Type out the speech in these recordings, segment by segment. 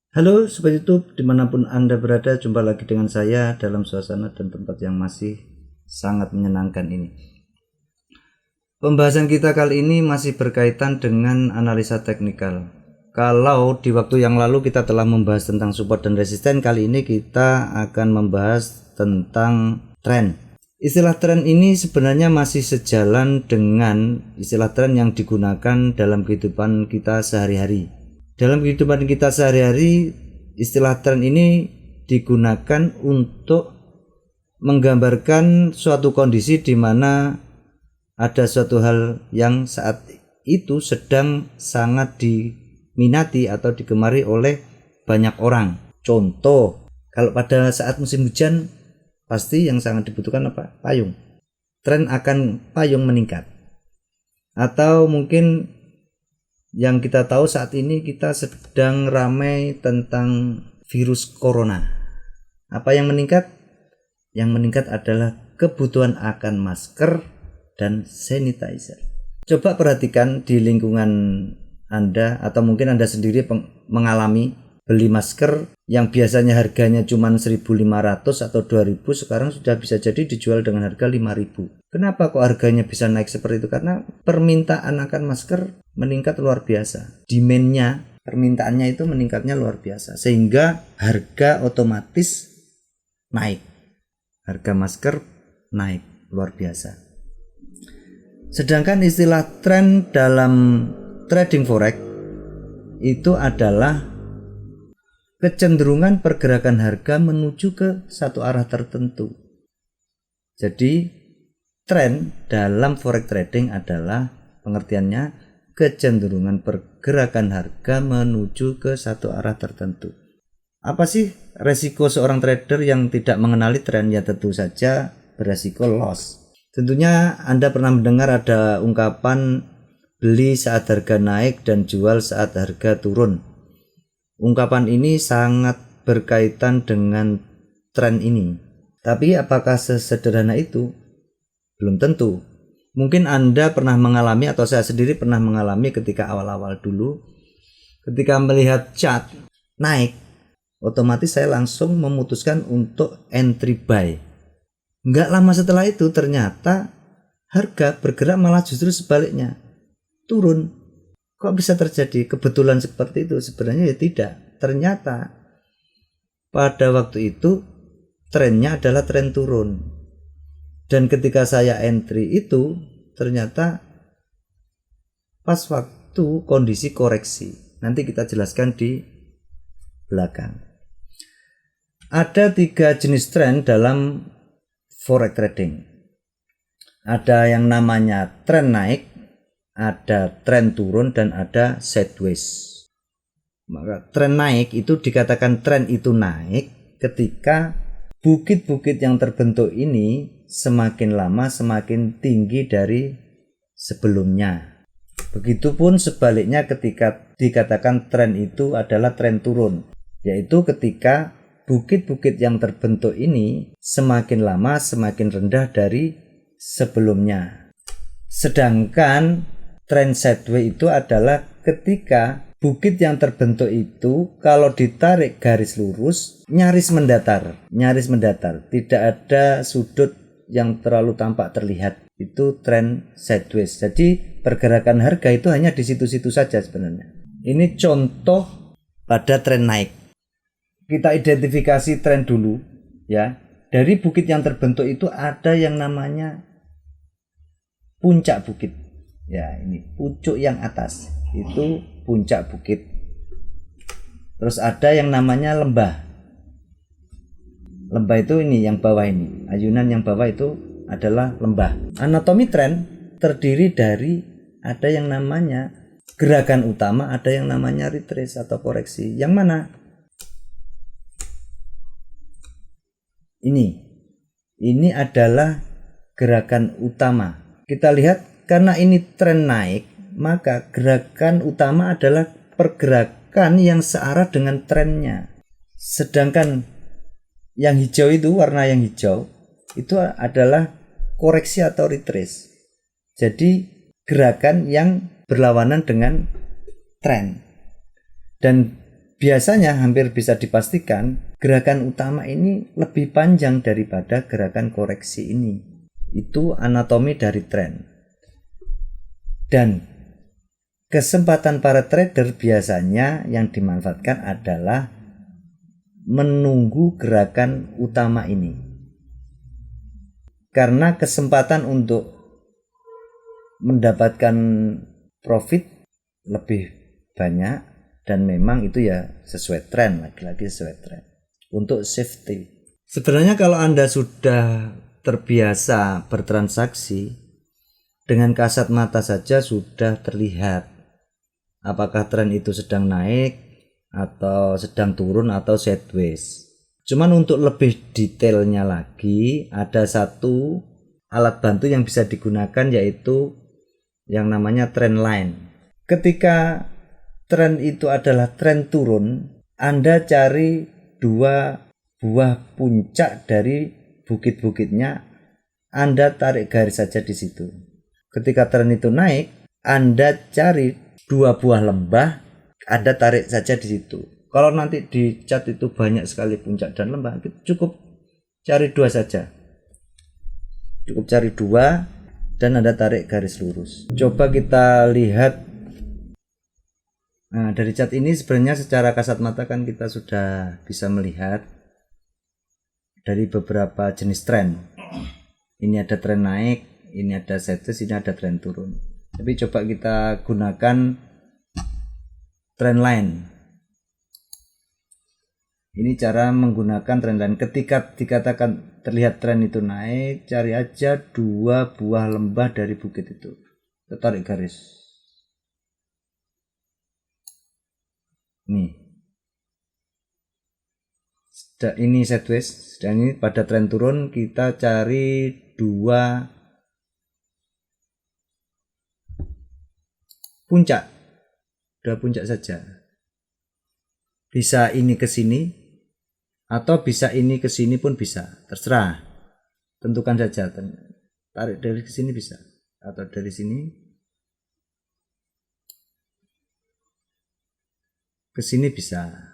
Halo Sobat YouTube, dimanapun Anda berada, jumpa lagi dengan saya dalam suasana dan tempat yang masih sangat menyenangkan ini. Pembahasan kita kali ini masih berkaitan dengan analisa teknikal. Kalau di waktu yang lalu kita telah membahas tentang support dan resisten, kali ini kita akan membahas tentang tren. Istilah tren ini sebenarnya masih sejalan dengan istilah tren yang digunakan dalam kehidupan kita sehari-hari. Dalam kehidupan kita sehari-hari, istilah tren ini digunakan untuk menggambarkan suatu kondisi di mana ada suatu hal yang saat itu sedang sangat diminati atau digemari oleh banyak orang. Contoh, kalau pada saat musim hujan, pasti yang sangat dibutuhkan apa? Payung. Tren akan payung meningkat. Atau mungkin yang kita tahu saat ini kita sedang ramai tentang virus corona. Apa yang meningkat? Yang meningkat adalah kebutuhan akan masker dan sanitizer. Coba perhatikan di lingkungan Anda atau mungkin Anda sendiri mengalami beli masker yang biasanya harganya cuma 1.500 atau 2.000, sekarang sudah bisa jadi dijual dengan harga 5.000. Kenapa kok harganya bisa naik seperti itu? Karena permintaan akan masker meningkat luar biasa. Demand-nya, permintaannya itu meningkatnya luar biasa, sehingga harga otomatis naik. Harga masker naik luar biasa. Sedangkan istilah tren dalam trading forex itu adalah kecenderungan pergerakan harga menuju ke satu arah tertentu. Jadi tren dalam forex trading adalah pengertiannya kecenderungan pergerakan harga menuju ke satu arah tertentu. Apa sih resiko seorang trader yang tidak mengenali tren? Ya tentu saja beresiko loss. Tentunya Anda pernah mendengar ada ungkapan beli saat harga naik dan jual saat harga turun. Ungkapan ini sangat berkaitan dengan tren ini. Tapi apakah sesederhana itu? Belum tentu. Mungkin Anda pernah mengalami atau saya sendiri pernah mengalami ketika awal-awal dulu. Ketika melihat chart naik, otomatis saya langsung memutuskan untuk entry buy. Nggak lama setelah itu ternyata harga bergerak malah justru sebaliknya, turun. Kok bisa terjadi kebetulan seperti itu? Sebenarnya ya tidak. Ternyata pada waktu itu trennya adalah tren turun. Dan ketika saya entry itu ternyata pas waktu kondisi koreksi. Nanti kita jelaskan di belakang. Ada 3 jenis tren dalam forex trading. Ada yang namanya tren naik, ada tren turun, dan ada sideways. Maka tren naik itu dikatakan tren itu naik ketika bukit-bukit yang terbentuk ini semakin lama semakin tinggi dari sebelumnya. Begitupun sebaliknya ketika dikatakan tren itu adalah tren turun, yaitu ketika bukit-bukit yang terbentuk ini semakin lama semakin rendah dari sebelumnya. Sedangkan tren sideways itu adalah ketika bukit yang terbentuk itu kalau ditarik garis lurus nyaris mendatar, tidak ada sudut yang terlalu tampak terlihat. Itu tren sideways. Jadi pergerakan harga itu hanya di situ-situ saja sebenarnya. Ini contoh pada tren naik. Kita identifikasi tren dulu ya. Dari bukit yang terbentuk itu ada yang namanya puncak bukit. Ya, ini pucuk yang atas itu puncak bukit. Terus ada yang namanya lembah. Lembah itu ini yang bawah ini. Ayunan yang bawah itu adalah lembah. Anatomi tren terdiri dari ada yang namanya gerakan utama, ada yang namanya retrace atau koreksi. Yang mana? Ini adalah gerakan utama. Kita lihat karena ini tren naik, maka gerakan utama adalah pergerakan yang searah dengan trennya. Sedangkan yang hijau itu, warna yang hijau itu adalah koreksi atau retrace. Jadi gerakan yang berlawanan dengan tren. Dan biasanya hampir bisa dipastikan gerakan utama ini lebih panjang daripada gerakan koreksi ini. Itu anatomi dari tren. Dan kesempatan para trader biasanya yang dimanfaatkan adalah menunggu gerakan utama ini. Karena kesempatan untuk mendapatkan profit lebih banyak dan memang itu ya sesuai tren, lagi-lagi sesuai tren. Untuk safety. Sebenarnya kalau Anda sudah terbiasa bertransaksi, dengan kasat mata saja sudah terlihat apakah tren itu sedang naik atau sedang turun atau sideways. Cuman untuk lebih detailnya lagi, ada satu alat bantu yang bisa digunakan yaitu yang namanya trend line. Ketika tren itu adalah tren turun, Anda cari 2 buah puncak dari bukit-bukitnya, Anda tarik garis saja di situ. Ketika tren itu naik, Anda cari 2 buah lembah, Anda tarik saja di situ. Kalau nanti di chart itu banyak sekali puncak dan lembah, cukup cari 2 saja. Cukup cari 2 dan Anda tarik garis lurus. Coba kita lihat. Nah, dari chart ini sebenarnya secara kasat mata kan kita sudah bisa melihat dari beberapa jenis tren. Ini ada tren naik, ini ada sideways, ini ada tren turun. Tapi coba kita gunakan trend line. Ini cara menggunakan trend line. Ketika dikatakan terlihat tren itu naik, cari aja 2 buah lembah dari bukit itu. Kita tarik garis. Nih. Ini sideways, dan ini pada tren turun kita cari 2 puncak. 2 puncak saja. Bisa ini ke sini atau bisa ini ke sini pun bisa, terserah. Tentukan saja. Tarik dari sini bisa atau dari sini ke sini bisa.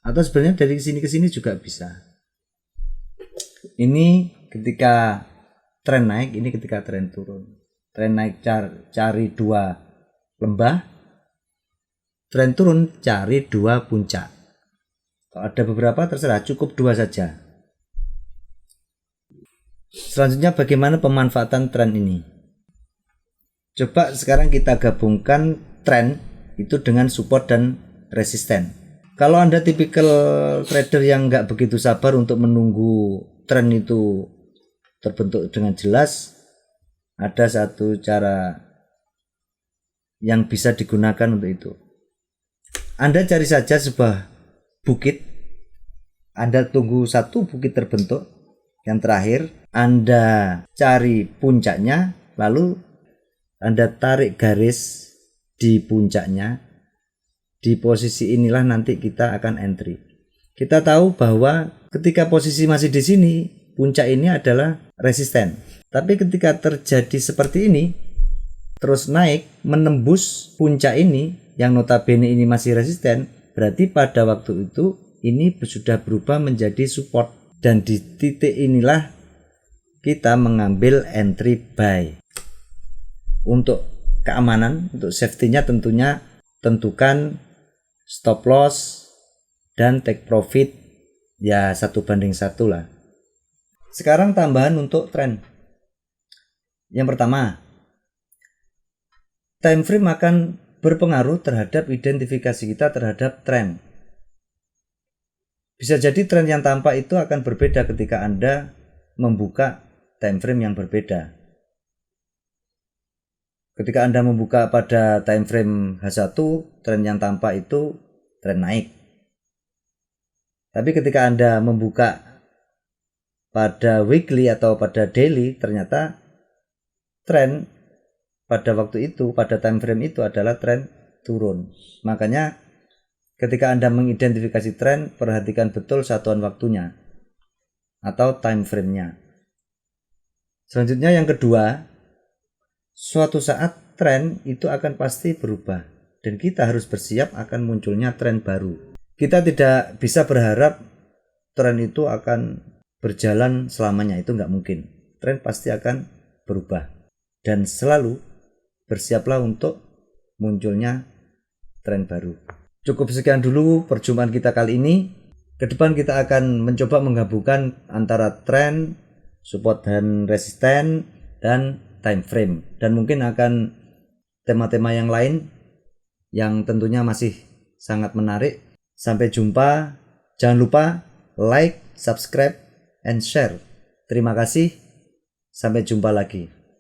Atau sebenarnya dari sini ke sini juga bisa. Ini ketika tren naik, ini ketika tren turun. Tren naik cari 2 lembah, tren turun cari 2 puncak. Kalau ada beberapa terserah, cukup 2 saja. Selanjutnya bagaimana pemanfaatan tren ini? Coba sekarang kita gabungkan tren itu dengan support dan resisten. Kalau Anda tipikal trader yang nggak begitu sabar untuk menunggu tren itu terbentuk dengan jelas, ada satu cara yang bisa digunakan untuk itu. Anda cari saja sebuah bukit, Anda tunggu satu bukit terbentuk, yang terakhir Anda cari puncaknya, lalu Anda tarik garis di puncaknya. Di posisi inilah nanti kita akan entry. Kita tahu bahwa ketika posisi masih di sini, puncak ini adalah resisten. Tapi ketika terjadi seperti ini, terus naik menembus puncak ini yang notabene ini masih resisten, berarti pada waktu itu ini sudah berubah menjadi support. Dan di titik inilah kita mengambil entry buy. Untuk keamanan, untuk safety-nya tentunya tentukan stop loss dan take profit ya 1:1 lah. Sekarang tambahan untuk tren. Yang pertama, time frame akan berpengaruh terhadap identifikasi kita terhadap tren. Bisa jadi tren yang tampak itu akan berbeda ketika Anda membuka time frame yang berbeda. Ketika Anda membuka pada time frame H1, tren yang tampak itu tren naik. Tapi ketika Anda membuka pada weekly atau pada daily, ternyata tren pada waktu itu, pada time frame itu adalah tren turun. Makanya ketika Anda mengidentifikasi tren, perhatikan betul satuan waktunya atau time frame-nya. Selanjutnya yang kedua, suatu saat tren itu akan pasti berubah. dan kita harus bersiap akan munculnya tren baru. Kita tidak bisa berharap tren itu akan berjalan selamanya, itu nggak mungkin. Tren pasti akan berubah, dan selalu bersiaplah untuk munculnya tren baru. Cukup sekian dulu perjumpaan kita kali ini. Ke depan kita akan mencoba menggabungkan antara tren, support dan resisten, dan time frame, dan mungkin akan tema-tema yang lain yang tentunya masih sangat menarik. Sampai jumpa. Jangan lupa like, subscribe, and share. Terima kasih. Sampai jumpa lagi.